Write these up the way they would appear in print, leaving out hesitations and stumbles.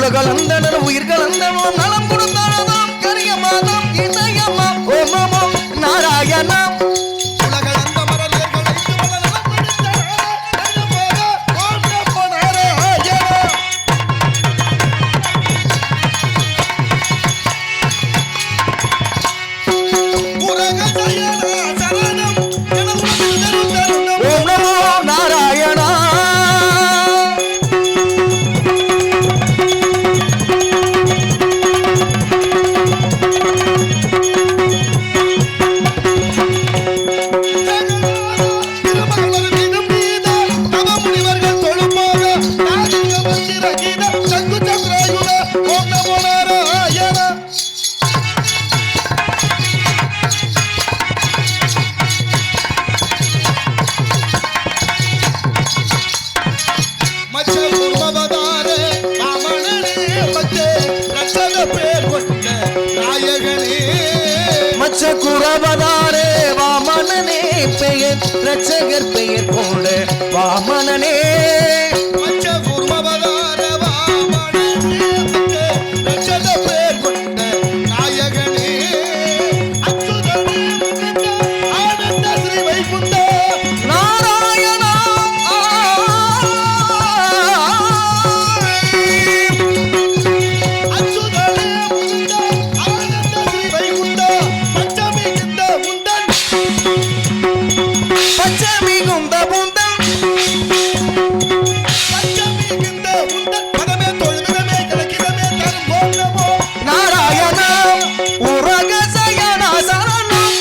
உலகளந்தனர் உயிர்களந்தனும் நலம் கொடுத்தானதாம் கரியமாதாம் இதயமா ஓம் நமோ நாராயணா குரவதாரே வாமனனே பெயர் ரட்சகர் பெயர் கொண்ட வாமனனே குருவதார வாமனனே ரட்சகர் பெயர் கொண்ட நாயகனே அச்சுதனே ஆனந்த ஸ்ரீ வைகுண்ட நாராயணா அச்சுதனே ஆனந்த ஸ்ரீ வைகுண்ட பச்சமி குந்த புந்தன் பதமே தொழுதமே கிடக்கிறமே தரும் ஓம் நமோ நாராயணா உரகசயனா சரணம்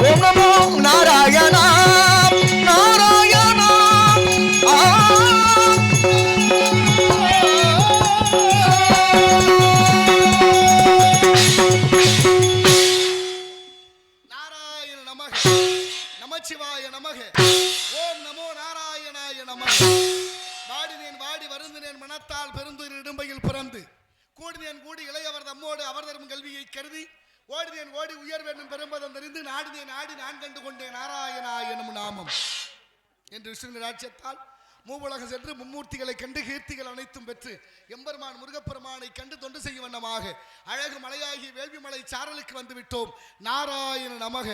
ஓம் நமோ நாராயணா நாராயணா நமச்சிவாய நமக ஓம் நமோ நாராயணாய நமக வாடினேன் வாடி வருந்தினேன் மனத்தால் பெருந்துயிர் இடும்பையில் பிறந்து கூடினேன் கூடி இளையவர் தம்மோடு அவர் தரும் கல்வியை கருதி ஓடினேன் ஓடி உயர் வேண்டும் பெரும்பதம் தெரிந்து நாடினேன் ஆடி நான் கண்டு கொண்டேன் நாராயணா எனும் நாமம் என்று விஷ்ணு ராஜ்யத்தால் மூவுலகம் சென்று மும்மூர்த்திகளை கண்டு கீர்த்திகள் அனைத்தும் பெற்று எம்பெருமான் முருகப்பெருமானை கண்டு தொண்டு செய்யும் வண்ணமாக அழகு மலையாகிய வேள்வி மலை சாரலுக்கு வந்து விட்டோம். நாராயண நமக.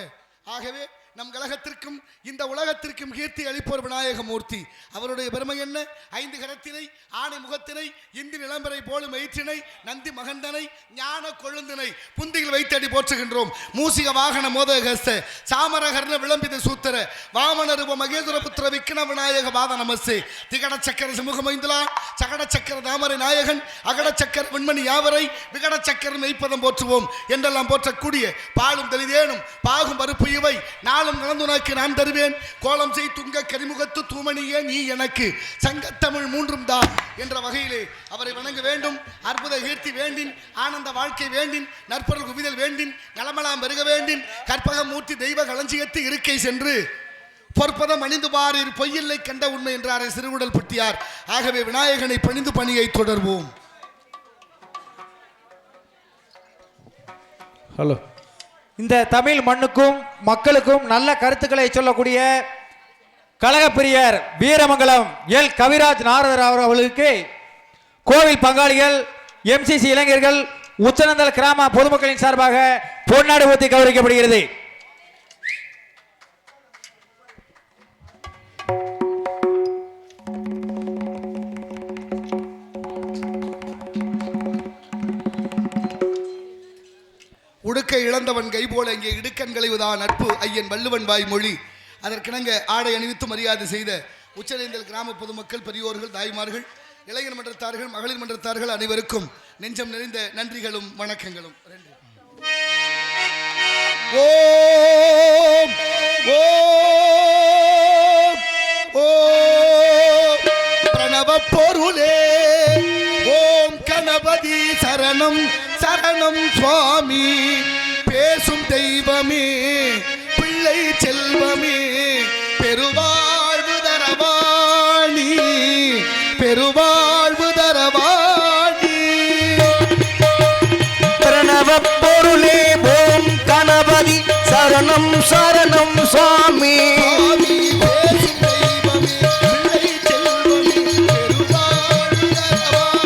ஆகவே நம் கழகத்திற்கும் இந்த உலகத்திற்கும் கீர்த்தி அளிப்போர் விநாயகமூர்த்தி. அவருடைய பெருமை என்ன? 5 கரத்தினை, ஆணை முகத்தினை, இந்தி நிலம்பரை போலும் எயிற்றினை, நந்தி மகந்தனை, ஞான கொழுந்தினை புந்தியில் வைத்தடி போற்றுகின்றோம். மூசிக வாகன மோதகஸ்த சாமரகர்ண விளம்பித சூத்திர வாமன ரூப மகேந்திர புத்திர விக்ன விநாயக பாத நமஸ்தே. திகட சக்கர சிமுகமைந்தலா சகட சக்கர தாமரை நாயகன் அகட சக்கர விண்மணி யாவரை விகட சக்கர மெய்ப்பதம் போற்றுவோம் என்றெல்லாம் போற்றக்கூடிய பாலும் தெளிதேனும் பாகும் பருப்பு இவை நாளும் நலந்துனக்கு நான் தருவேன். கோலம் செய் துங்க கரிமுகத்து தூமணியே நீ எனக்கு சங்கத்தமிழ் 3 தான் என்ற வகையிலே அவரை வணங்க வேண்டும். அற்புத கீர்த்தி வேண்டின், ஆனந்த வாழ்க்கை வேண்டின், நற்பொருள் குவிதல் வேண்டின், நலமலாம் பெருக வேண்டின், கற்பகமூர்த்தி தெய்வ களஞ்சியத்து இருக்கை சென்று பொற்பதம் அணிந்து பாரீர் பொய்யில்லை கண்ட உண்மை என்றாரே சிறுகுடல் பட்டியார். ஆகவே விநாயகனை பணிந்து பணியை தொடர்வோம். ஹலோ. இந்த தமிழ் மண்ணுக்கும் மக்களுக்கும் நல்ல கருத்துக்களை சொல்லக்கூடிய கழகப்பிரியர் வீரமங்கலம் எல் கவிராஜ் நாரதர் அவர்களுக்கு கோவில் பங்காளிகள், MCC இளைஞர்கள், உச்சநந்தல் கிராம பொதுமக்களின் சார்பாக பொன்னாடை ஊத்தி கௌரவிக்கப்படுகிறது. உடுக்கை இழந்தவன் கை போல இங்கே இடுக்கண் களைவுதான் நட்பு ஐயன் வள்ளுவன் வாய் மொழி. அதற்கிணங்க ஆடை அணிவித்து மரியாதை செய்த உச்சநேந்தல் கிராம பொதுமக்கள், பெரியோர்கள், தாய்மார்கள், இளைஞர் மன்றத்தார்கள், மகளிர் மன்றத்தார்கள் அனைவருக்கும் நெஞ்சம் நிறைந்த நன்றிகளும் வணக்கங்களும். ஓம் ஓம் ஓம் பிரணவ பொருளே ஓம் கணபதி சரணம் சரணம் சுவாமி. பேசும் தெய்வமே பிள்ளை செல்வமே பெருவாழ்வு தரவாணி பெருவாழ்வு தரவாணி. பிரணவ பொருளே ஓம் கணபதி சரணம் சரணம் சுவாமி. பேசும் தெய்வமே பிள்ளை செல்வமே பெருவாழ்வு தரவாணி.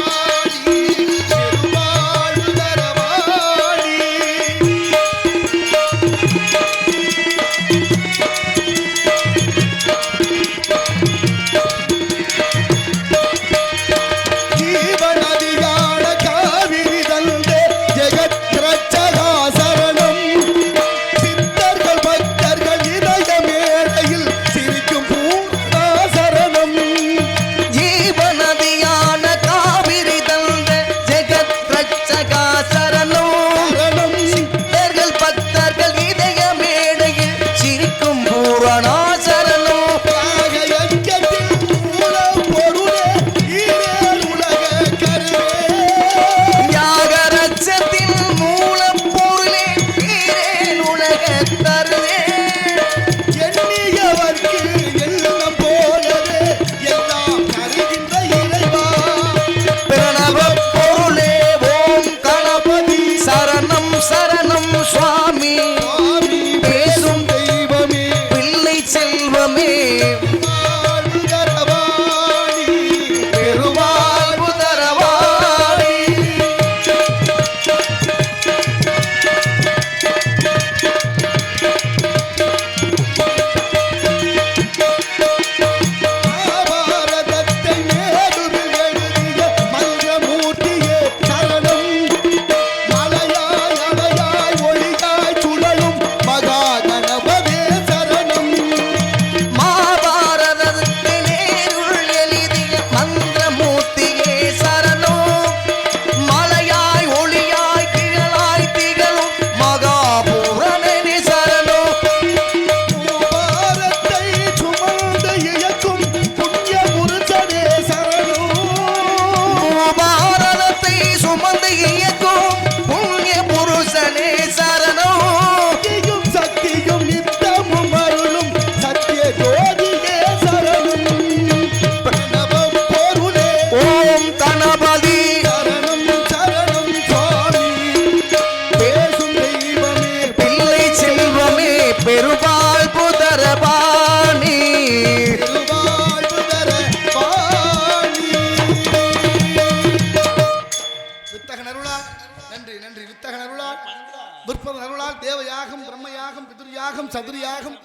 தேவயாகம், பிரம்மயாகம், பிதுர்யாகம், சதுர்யாகம்,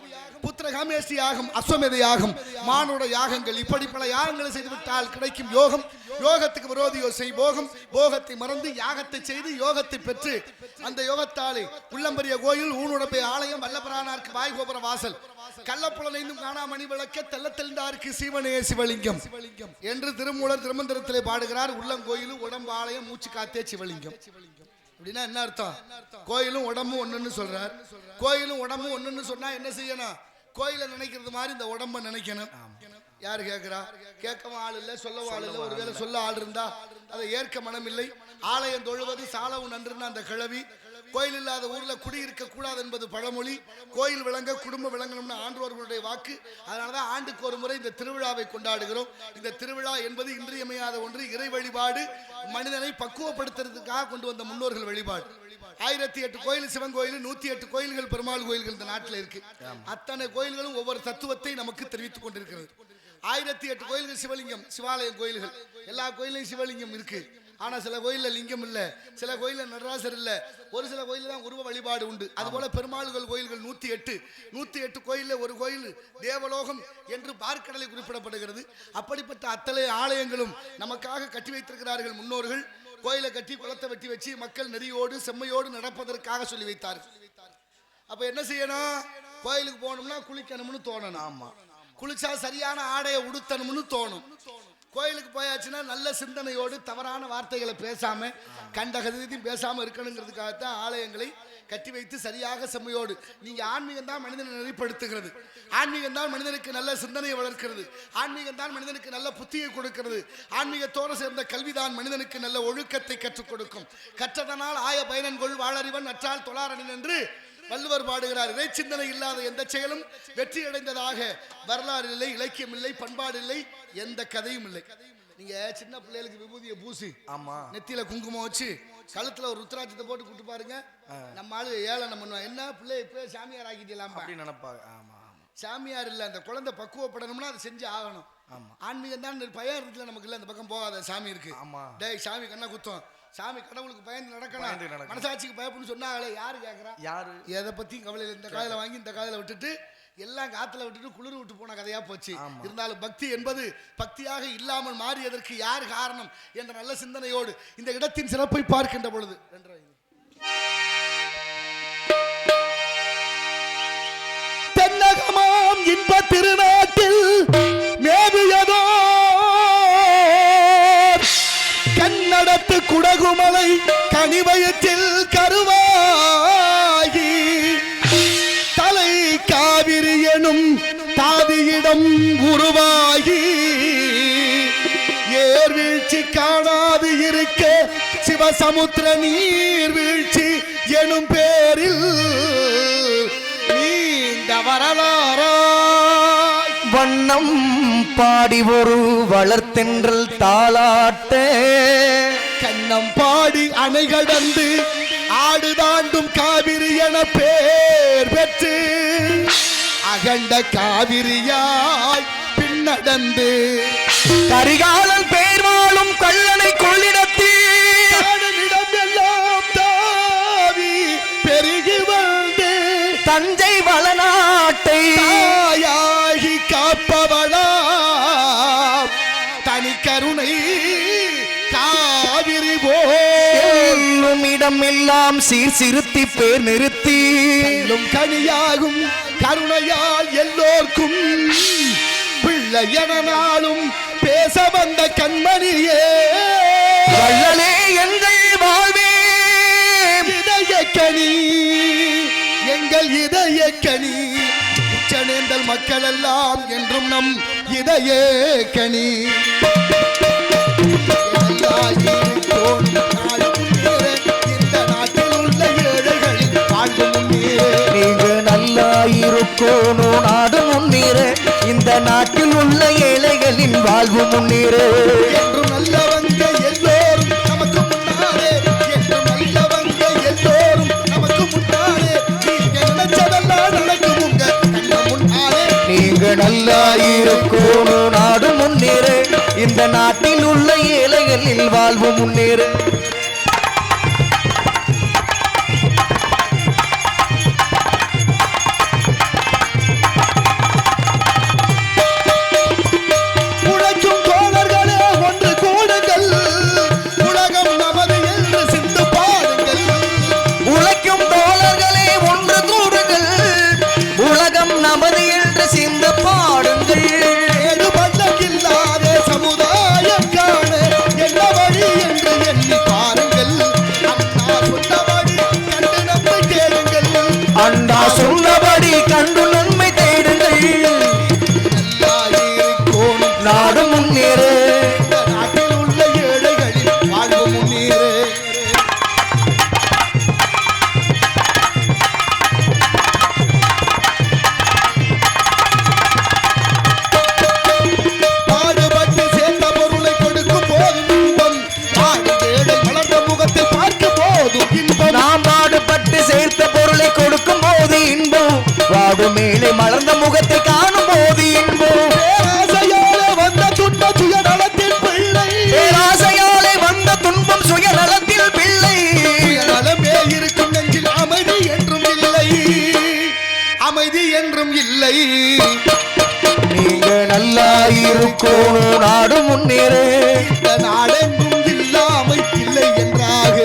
புத்திரகாமேஷ்டி யாகம், அஸ்வமேத யாகம், மானுட யாகங்கள், இப்படி பல யாகங்களை செய்துவிட்டால் கிடைக்கும் யோகம். யோகத்துக்கு விரோதியோ செய் போகம். போகத்தை மறந்து யாகத்தை செய்து யோகத்தை பெற்று அந்த யோகத்தாலே உள்ளம்பரிய கோயில், ஊனுடம்பை ஆலயம், வல்லபரானார்க்கு வாய்கோபுர வாசல், கள்ளப்புலனைந்தும் காணாமணி விளக்க தெல்ல தெளிந்தாருக்கு சிவனே சிவலிங்கம் என்று திருமூலர் திருமந்திரத்திலே பாடுகிறார். உள்ளங்கோயில், உடம்பு ஆலயம், மூச்சு காத்தே சிவலிங்கம். அப்படின்னா என்ன அர்த்தம்? கோயிலும் உடம்பும் ஒண்ணுன்னு சொல்றார். கோயிலும் உடம்பும் ஒண்ணுன்னு சொன்னா என்ன செய்யணும்? கோயிலை நினைக்கிறது மாதிரி இந்த உடம்ப நினைக்கணும். யாரு கேட்கிறா? கேட்கவும் ஆள் இல்லை, சொல்லவும் ஆள் இல்லை. ஒருவேளை சொல்ல ஆள் இருந்தா அதை ஏற்க மனம் இல்லை. ஆலயம் தொழுவது சாலவும் நன்றுன்னு அந்த கிழவி. கோயில் இல்லாத ஊர்ல குடியிருக்க கூடாது என்பது பழமொழி. கோயில் விளங்க குடும்பம் விளங்கணும்னு ஆண்டோர்களுடைய வாக்கு. அதனாலதான் ஆண்டுக்கு ஒரு முறை இந்த திருவிழாவை கொண்டாடுகிறோம். இந்த திருவிழா என்பது இன்றியமையாத ஒன்று. இறை வழிபாடு, மனிதனை பக்குவப்படுத்துறதுக்காக கொண்டு வந்த முன்னோர்கள் வழிபாடு. 1008 கோயில் சிவன் கோயில், 108 கோயில்கள் பெருமாள் கோயில்கள் இந்த நாட்டில் இருக்கு. அத்தனை கோயில்களும் ஒவ்வொரு தத்துவத்தை நமக்கு தெரிவித்துக் கொண்டிருக்கிறது. 1008 கோயில்கள் சிவலிங்கம், சிவாலயம் கோயில்கள். எல்லா கோயிலையும் சிவலிங்கம் இருக்கு. ஆனா சில கோயில்ல லிங்கம் இல்ல, சில கோயில்ல நடராசர் இல்ல, ஒரு சில கோயில்ல தான் உருவ வழிபாடு உண்டு. அதுபோல பெருமாள்கள் கோயில்கள் 108 கோயில்ல ஒரு கோயில் தேவலோகம் என்று பார்க்கடலை குறிப்பிடப்படுகிறது. அப்படிப்பட்ட அத்தனை ஆலயங்களும் நமக்காக கட்டி வைத்திருக்கிறார்கள் முன்னோர்கள். கோயிலை கட்டி குளத்தை வெட்டி வச்சு மக்கள் நெறியோடு செம்மையோடு நடப்பதற்காக சொல்லி வைத்தார்கள். அப்ப என்ன செய்யணும்? கோயிலுக்கு போகணும்னா குளிக்கணும்னு தோணணும். ஆமா, குளிச்சா சரியான ஆடையை உடுத்தணும்னு தோணும். கோயிலுக்கு போயாச்சுன்னா நல்ல சிந்தனையோடு தவறான வார்த்தைகளை பேசாம கண்ட கதையும் பேசாம இருக்கணுங்கிறதுக்காகத்தான் ஆலயங்களை கட்டி வைத்து சரியாக செம்மையோடு. நீங்க ஆன்மீகம் தான் மனிதனை நெறிப்படுத்துகிறது. ஆன்மீகம் தான் மனிதனுக்கு நல்ல சிந்தனையை வளர்க்கிறது. ஆன்மீகம் தான் மனிதனுக்கு நல்ல புத்தியை கொடுக்கிறது. ஆன்மீகத்தோடு சேர்ந்த கல்விதான் மனிதனுக்கு நல்ல ஒழுக்கத்தை கற்றுக் கொடுக்கும். கற்றதனால் ஆய பயனன்கொள் வாழறிவன் நற்றால் தொழாரணின் என்று வள்ளுவர் பாடுகிறார். இறை சிந்தனை இல்லாத எந்த செயலும் வெற்றி அடைந்ததாக வரலாறு இல்லை, இலக்கியம் இல்லை, பண்பாடு இல்லை, எந்த கதையும் இல்லை. நீங்க சின்ன பிள்ளைகளுக்கு விபூதியை பூசி, ஆமா, நெத்தியில குங்குமம் வச்சு, கழுத்துல ஒரு ருத்ராட்சத்தை போட்டு கூட்டு பாருங்க. நம்ம ஆளு ஏளனம் பண்ணுவாங்க. என்ன பிள்ளை இப்ப சாமியார் ஆக்கிட்டலாம் அப்படின்னு நினைப்பாங்க. ஆமா, சாமியார் இல்ல, அந்த குழந்தை பக்குவப்படணும்னா அதை செஞ்சு ஆகணும். ஆமா, ஆன்மீகம் தான் பயம் இருக்குல்ல நமக்கு இல்ல, அந்த பக்கம் போகாத சாமி இருக்கு. ஆமா, டேய் சாமி கண்ணா குத்தம், சாமி கடவுளுக்கு பயந்து நடக்கணும், மனசாட்சிக்கு பயப்படும் சொன்னாங்களே, யாரு கேட்கறா? யாரு எதை பத்தியும் கவலை இல்லை. இந்த காதல வாங்கி இந்த காதல விட்டுட்டு எல்லாம் காத்துல விட்டுட்டு குளிர் விட்டு போன கதையா போச்சு. இருந்தாலும் பக்தி என்பது பக்தியாக இல்லாமல் மாறியதற்கு யார் காரணம் என்ற நல்ல சிந்தனையோடு இந்த இடத்தின் சிறப்பை பார்க்கின்ற பொழுது தென்னகமாம் இன்ப திருநாட்டில் மேவியதோ கன்னடத்து குடகுமலை கனிவயத்தில் கருவாகி தலை காவிரி எனும் தாதியிடம் உருவாகி ஏர்வீழ்ச்சி காணாது இருக்க சிவசமுத்திர நீர்வீழ்ச்சி எனும் பேரில் நீண்ட வரலாறா வண்ணம் பாடி ஒரு வளர்த்தென்றல் தாளாட்ட கண்ணம் பாடி அணை கடந்து ஆடு தாண்டும் காவிரி என பேர் பெற்று அகண்ட காவிரியாய் பின்னடந்து கரிகாலன் பேர் வாழும் கள்ளனை கொள்ளிடத்தில் எல்லாம் தாவி பெருகி வந்து தஞ்சை வளநாட்டை தாயாகி காப்பவளா தனி கருணை காவிரி போலும் இடம் எல்லாம் சீர்சிறுத்தி பேர் நிறுத்தி கனியாகும் கருணையால் எல்லோர்க்கும் பிள்ளை என நாளும் பேச வந்த கண்மணியே வள்ளலே எங்கள் வாழ்வே இதயக்கனி எங்கள் இதயக்கனி உச்சநேந்தல் மக்கள் எல்லாம் என்றும் நம் இதயக்கனி நீங்க நல்லா இருக்கணும் நாடு முன்னேற இந்த நாட்டில் உள்ள ஏழைகளின் வாழ்வு முன்னேற என்றும் நல்லவங்க எல்லோரும் நமக்கு முன்னாலே என்றும் நல்லவங்க எல்லோரும் நமக்கு முன்னாலே நீங்க நினைச்சதெல்லாம் நடக்கும் உங்க கண்ண முன்னாலே நீங்க நல்லா இருக்கணும் நாடு முன்னேற இந்த நாட்டில் உள்ள ஏழைகளின் வாழ்வு முன்னேற இருக்கணும் நாடு முன்னேற இந்த நாடெங்கும் இல்லாமை இல்லை என்றாக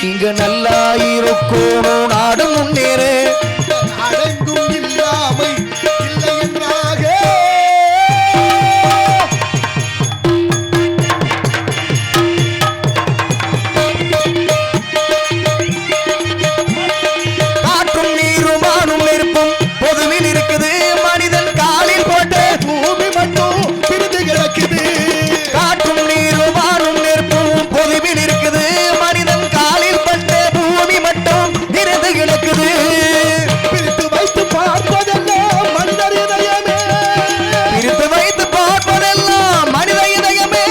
நீங்க நல்லா இருக்கணும் நாடு முன்னேற நாடெங்கும் இல்லாமை இல்லை என்றாக காற்றும் நீரும் வானும் நெருப்பும் பொதுவில் இருக்குது மனிதன் காலில் போட்டு பூமி மட்டும் பிரிந்து கிடக்குது காற்றும் நீரும் வானும் நெருப்பும் பொதுவில் இருக்குது மனிதன் காலில் பட்ட பூமி மட்டும் திறந்து கிடக்குது பிரித்து வைத்து பார்ப்பதெல்லாம் மனிதர் இதயமே பிரித்து வைத்து பார்ப்பதெல்லாம் மனித இதயமே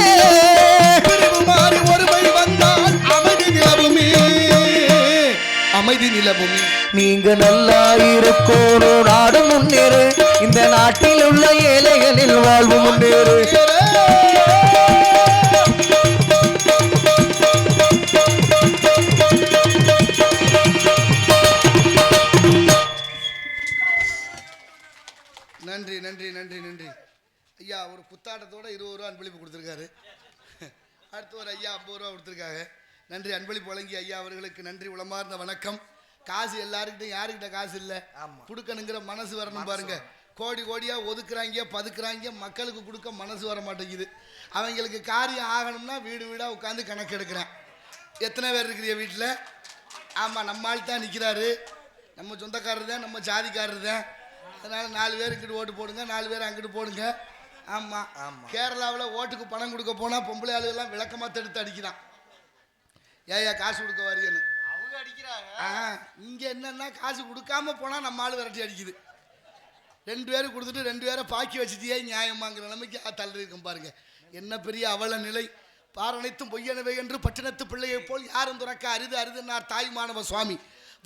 பிரிவு மாறி ஒருமை வந்தால் அமைதி நிலவுமே அமைதி நிலவுமே நீங்க நல்லா இருக்கணும் நாடு முன்னேற இந்த நாட்டில் உள்ள ஏழைகளில் வாழ்வு முன்னேறு நன்றி நன்றி நன்றி நன்றி ஐயா ஒரு குத்தாட்டத்தோட 20 ரூபா அன்பளிப்பு கொடுத்துருக்காரு அடுத்து ஒரு ஐயா 50 ரூபா கொடுத்துருக்காங்க நன்றி அன்பளிப்பு வழங்கி ஐயா அவர்களுக்கு நன்றி உளமார்ந்த வணக்கம் காசு எல்லாருக்கிட்டையும் யாருக்கிட்ட காசு இல்லை கொடுக்கணுங்கிற மனசு வரணும் பாருங்க கோடி கோடியா ஒதுக்குறாங்க பதுக்குறாங்க மக்களுக்கு கொடுக்க மனசு வர மாட்டேங்குது அவங்களுக்கு காரியம் ஆகணும்னா வீடு வீடாக உட்காந்து கணக்கு எடுக்கிறேன் எத்தனை பேர் இருக்கிறீங்க வீட்டில் ஆமாம் நம்ம ஆள் தான் நிற்கிறாரு நம்ம சொந்தக்காரர் தான் நம்ம ஜாதிக்காரர் தான் அதனால் 4 பேர் இங்கிட்டு ஓட்டு போடுங்க 4 பேர் அங்கிட்டு போடுங்க ஆமாம் கேரளாவில் ஓட்டுக்கு பணம் கொடுக்க போனால் பொம்பளை ஆளுகள்லாம் விளக்கமாக தடுத்து அடிக்கிறான் ஏயா காசு கொடுக்க வாரியன்னு அவங்க அடிக்கிறாங்க இங்கே என்னன்னா காசு கொடுக்காம போனால் நம்ம ஆள் விரட்டி அடிக்குது 2 பேரும் கொடுத்துட்டு 2 பேரை பாக்கி வச்சுட்டியே நியாயமாங்கிற நிலைமைக்கு தள்ளி இருக்கும் பாருங்க என்ன பெரிய அவல நிலை பாரனைத்தும் பொய்யனவை என்று பட்டினத்து பிள்ளையை போல் யாரும் துறக்க அரிது அரிதுன்னார் தாய் மாணவ சுவாமி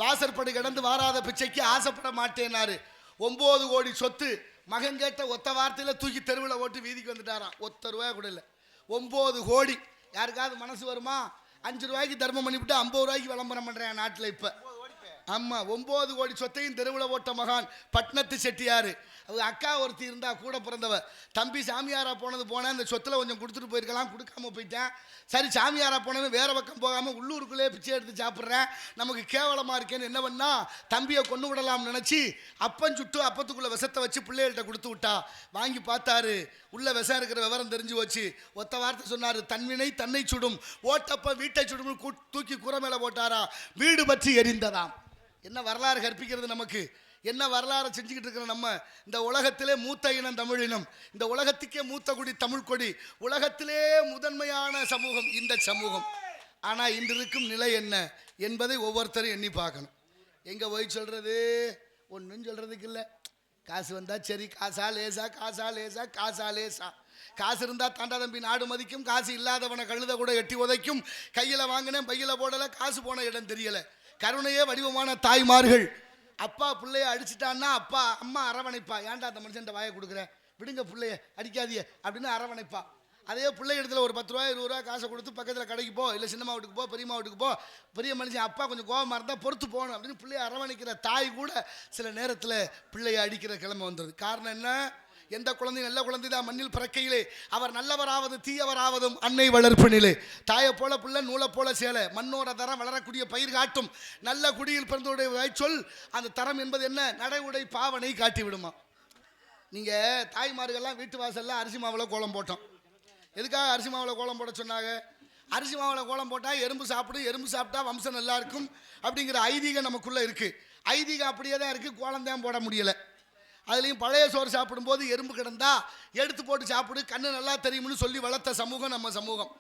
வாசற்படி கடந்து வாராத பிச்சைக்கு ஆசைப்பட மாட்டேனாரு 9 கோடி சொத்து மகன் கேட்ட ஒத்த வார்த்தையில் தூக்கி தெருவில் ஓட்டு வீதிக்கு வந்துட்டாராம் ₹1 கூட இல்லை 9 கோடி யாருக்காவது மனசு வருமா 5 ரூபாய்க்கு தர்மம் பண்ணிவிட்டு 50 ரூபாய்க்கு விளம்பரம் பண்ணுறேன் நாட்டில் இப்போ ஆமாம் 9 கோடி சொத்தையும் தெருவில் ஓட்ட மகான் பட்னத்து செட்டியார் அவங்க அக்கா ஒருத்தி இருந்தா கூட பிறந்தவ தம்பி சாமியாரா போனேன் இந்த சொத்தில் கொஞ்சம் கொடுத்துட்டு போயிருக்கலாம் கொடுக்காம போயிட்டேன் சரி சாமியாரா போனவன் வேற பக்கம் போகாமல் உள்ளூருக்குள்ளே பிச்சை எடுத்து சாப்பிட்றேன் நமக்கு கேவலமாக இருக்கேன்னு என்ன பண்ணா தம்பியை கொண்டு விடலாம்னு நினச்சி அப்பன் சுட்டு அப்பத்துக்குள்ளே விஷத்தை வச்சு பிள்ளைகள்கிட்ட கொடுத்து விட்டா வாங்கி பார்த்தாரு உள்ள விஷம் இருக்கிற விவரம் தெரிஞ்சு வச்சு ஒத்த வார்த்தை சொன்னார் தன்வினை தன்னை சுடும் ஓட்டப்ப வீட்டை சுடும் தூக்கி கூரை மேலே போட்டாரா வீடு பற்றி எரிந்ததாம் என்ன வரலாறு கற்பிக்கிறது நமக்கு என்ன வரலாறு செஞ்சுக்கிட்டு இருக்கிற நம்ம இந்த உலகத்திலே மூத்த இனம் தமிழினம் இந்த உலகத்துக்கே மூத்த குடி தமிழ் கொடி உலகத்திலே முதன்மையான சமூகம் இந்த சமூகம் ஆனால் இன்று இருக்கும் நிலை என்ன என்பதை ஒவ்வொருத்தரும் எண்ணி பார்க்கணும் எங்கே போய் சொல்கிறது ஒன்றும் சொல்கிறதுக்கு இல்லை காசு வந்தால் சரி காசா லேசா காசா லேசா காசா லேசா காசு இருந்தால் தாண்டா தம்பி நாடு மதிக்கும் காசு இல்லாதவனை கழுத கூட எட்டி உதைக்கும் கையில் வாங்கினேன் பையில் போடலை காசு போன இடம் தெரியலை கருணையே வடிவமான தாய்மார்கள் அப்பா பிள்ளைய அடிச்சிட்டான்னா அப்பா அம்மா அரவணைப்பா ஏன்டா அந்த மனுஷன் வாயை கொடுக்குறேன் விடுங்க பிள்ளைய அடிக்காதியே அப்படின்னு அரவணைப்பா அதே பிள்ளை இடத்துல ஒரு 10 ரூபா 20 ரூபா காசை கொடுத்து பக்கத்தில் கடைக்கு போ இல்லை சின்னம்மா வீட்டுக்கு போ பெரியம்மா வீட்டுக்கு போ பெரிய மனுஷன் அப்பா கொஞ்சம் கோபமாக இருந்தால் பொறுத்து போகணும் அப்படின்னு பிள்ளைய அரவணைக்கிற தாய் கூட சில நேரத்தில் பிள்ளையை அடிக்கிற கிழமை வந்தது காரணம் என்ன எந்த குழந்தை நல்ல குழந்தை தான் மண்ணில் பிறக்கையிலே அவர் நல்லவராவது தீயவராவதும் அன்னை வளர்ப்பினிலே தாயை போல பிள்ளை நூலை போல சேலை மண்ணோட தரம் வளரக்கூடிய பயிர் காட்டும் நல்ல குடியில் பிறந்தோடைய சொல் அந்த தரம் என்பது என்ன நடை உடை பாவனை காட்டி விடுமா நீங்கள் தாய்மார்கள்லாம் வீட்டு வாசலில் அரிசி மாவில் கோலம் போட்டோம் எதுக்காக அரிசி மாவில் கோலம் போட சொன்னாங்க அரிசி மாவில் கோலம் போட்டால் எறும்பு சாப்பிடும் எறும்பு சாப்பிட்டா வம்சம் நல்லா இருக்கும் அப்படிங்கிற ஐதீகம் நமக்குள்ளே இருக்குது ஐதீகம் அப்படியே தான் இருக்குது கோலம் தான் போட முடியலை அதுலேயும் பழைய சோறு சாப்பிடும்போது எறும்பு கிடந்தா எடுத்து போட்டு சாப்பிடு, கண்ணு நல்லா தெரியும்னு சொல்லி வளர்த்த சமூகம் நம்ம சமூகம்.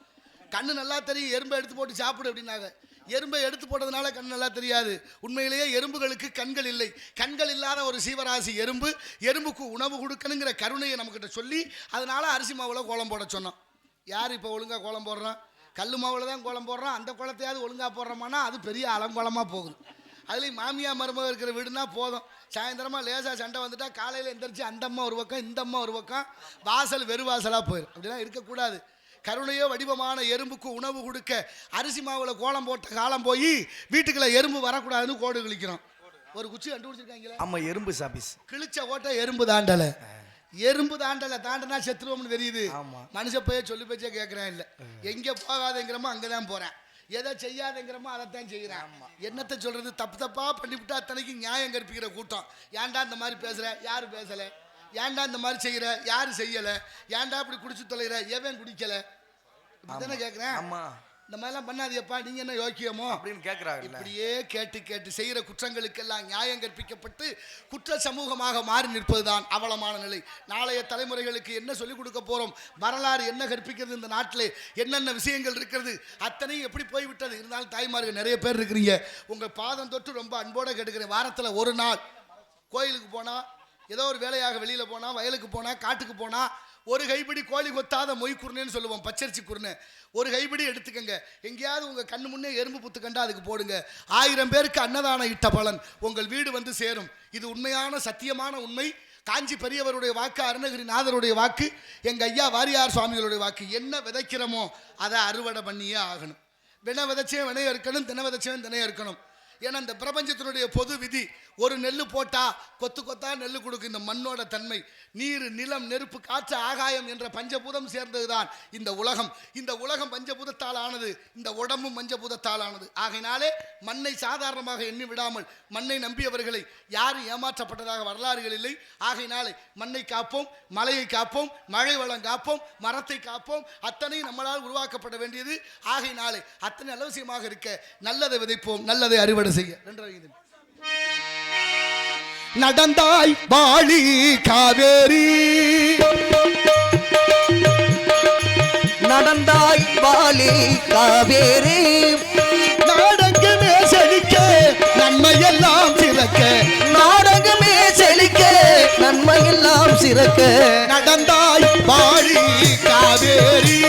கண்ணு நல்லா தெரியும், எறும்பை எடுத்து போட்டு சாப்பிடு அப்படின்னாங்க. எறும்பை எடுத்து போட்டதுனால கண் நல்லா தெரியாது. உண்மையிலேயே எறும்புகளுக்கு கண்கள் இல்லை. கண்கள் இல்லாத ஒரு சீவராசி எறும்பு. எறும்புக்கு உணவு கொடுக்கணுங்கிற கருணையை நம்மக்கிட்ட சொல்லி அதனால அரிசி மாவில் கோலம் போட சொன்னோம். யார் இப்போ ஒழுங்காக கோலம் போடுறான்? கல் மாவில் தான் கோலம் போடுறான். அந்த கோலத்தையாவது ஒழுங்காக போடுறோமானா அது பெரிய அலங்கோலமாக போகுது. அதுலேயும் மாமியா மருமக இருக்கிற வீடுனா போதும், சாயந்தரமாக லேசாக சண்டை வந்துட்டா காலையில் எந்திரிச்சு அந்த அம்மா ஒரு பக்கம் இந்த அம்மா ஒரு பக்கம், வாசல் வெறு வாசலாக போயிடும். அப்படிலாம் இருக்கக்கூடாது. கருணையோ வடிவமான எறும்புக்கு உணவு கொடுக்க அரிசி மாவில் கோலம் போட்ட காலம் போய் வீட்டுக்குள்ள எறும்பு வரக்கூடாதுன்னு கோடு கிழிக்கிறோம். ஒரு குச்சி கண்டுபிடிச்சிருக்காங்களே. ஆமாம், எறும்பு சாபீஸ். கிழிச்ச ஓட்ட எறும்பு தாண்டலை. எறும்பு தாண்டனா செத்துருவோம்னு தெரியுது. மனுஷ போய் சொல்லி பேச்சே கேட்குறேன். இல்லை, எங்கே போகாதேங்கிறமோ அங்கே தான் போகிறேன், எதை செய்யாதேங்கிறமோ அதைத்தான் செய்கிறேன். என்னத்தை சொல்கிறது? தப்பா பண்ணிவிட்டா அத்தனைக்கு நியாயம் கற்பிக்கிற கூட்டம். ஏன்டா இந்த மாதிரி பேசுகிற? யார் பேசலை? ஏன்டா இந்த மாதிரி செய்கிற? யார் செய்யலை? ஏன்டா இப்படி குடிச்சு தொலைகிற? எவன் குடிக்கலை? இப்படித்தானே கேட்குறேன். ஆமாம், இந்த மாதிரிலாம் பண்ணாதியப்பா, நீங்கள் என்ன யோக்கியமோ அப்படின்னு கேட்குறாங்க. இப்படியே கேட்டு செய்கிற குற்றங்களுக்கெல்லாம் நியாயம் கற்பிக்கப்பட்டு குற்ற சமூகமாக மாறி நிற்பதுதான் அவலமான நிலை. நாளைய தலைமுறைகளுக்கு என்ன சொல்லிக் கொடுக்க போகிறோம்? வரலாறு என்ன கற்பிக்கிறது? இந்த நாட்டில் என்னென்ன விஷயங்கள் இருக்கிறது? அத்தனையும் எப்படி போய்விட்டது? இருந்தாலும் தாய்மார்கள் நிறைய பேர் இருக்கிறீங்க. உங்கள் பாதம் தொட்டு ரொம்ப அன்போடு கேட்டுக்கிறேன். வாரத்தில் ஒரு நாள் கோயிலுக்கு போனால், ஏதோ ஒரு வேலையாக வெளியில் போனால், வயலுக்கு போனால், காட்டுக்கு போனால், ஒரு கைப்பிடி கோழி கொத்தாத மொய் குருணைன்னு சொல்லுவோம், பச்சரிசி குருணை. ஒரு கைப்பிடி எடுத்துக்கங்க. எங்கேயாவது உங்கள் கண்ணு முன்னே எறும்பு புத்து கண்டா அதுக்கு போடுங்க. 1000 பேருக்கு அன்னதானம் இட்ட பலன் உங்கள் வீடு வந்து சேரும். இது உண்மையான சத்தியமான உண்மை. காஞ்சி பெரியவருடைய வாக்கு, அருணகிரிநாதருடைய வாக்கு, எங்கள் ஐயா வாரியார் சுவாமிகளுடைய வாக்கு. என்ன விதைக்கிறோமோ அதை அறுவடை பண்ணியே ஆகணும். வினை விதைச்சே வினைய இருக்கணும், தினை விதைச்சவன் தினைய இருக்கணும். ஏன்னா இந்த பிரபஞ்சத்தினுடைய பொது விதி, ஒரு நெல் போட்டா கொத்து கொத்தா நெல் கொடுக்கும். இந்த மண்ணோட தன்மை, நீர், நிலம், நெருப்பு, காற்று, ஆகாயம் என்ற பஞ்சபூதம் சேர்ந்ததுதான் இந்த உலகம். இந்த உலகம் பஞ்சபூதத்தால் ஆனது, இந்த உடம்பும் பஞ்சபூதத்தால் ஆனது. ஆகையினாலே மண்ணை சாதாரணமாக எண்ணி விடாமல் மண்ணை நம்பியவர்களை யாரும் ஏமாற்றப்பட்டதாக வரலாறுகள் இல்லை. ஆகையினாலே மண்ணை காப்போம், மலையை காப்போம், மழை வளம் காப்போம், மரத்தை காப்போம். அத்தனை நம்மளால் உருவாக்கப்பட வேண்டியது. ஆகையினாலே அத்தனை அவசியமாக இருக்க நல்லதை விதைப்போம், நல்லதை அறுவடை செய்ய. நடந்தாய் வாழி காவேரி, நடந்தாய் வாழி காவேரி, நாடகமே செழிக்க நன்மையெல்லாம் சிறக்க, நாடகமே செழிக்க நன்மையெல்லாம் சிறக்க, நடந்தாய் வாழி காவேரி.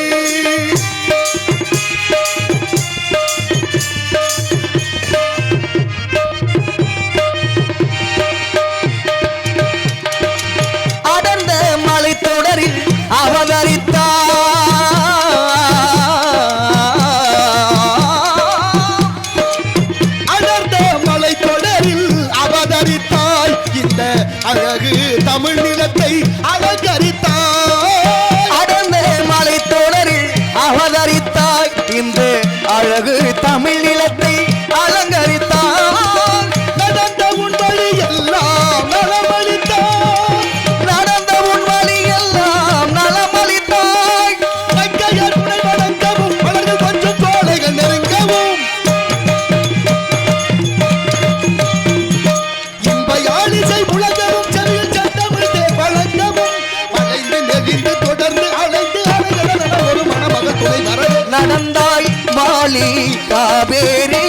அழகு தமிழ் நிலத்தை அலங்கரித்தாய், அடர்ந்த மலை தொடரில் அவதரித்தாய், இந்த அழகு தமிழ் நிலத்தை அலங்கரித்தாய். நடந்த உன் வழி எல்லாம் நலமளித்தாய், நடந்த உன் வழி எல்லாம் நலமளித்தாய். மங்கையர் உன்னை வணங்கவும் மலர்கள் கொஞ்சம் கோடைகள் நெருங்கவும், இன்பயாழிசை உலகவும் செவியில் சட்டமிழ்ந்தே வழங்கவும், அலைந்து நெறிந்து தொடர்ந்து அலைந்து அலைகள ஒரு மணமகள் துணை வரவும். நடந்தாய் வாழி காவேரி.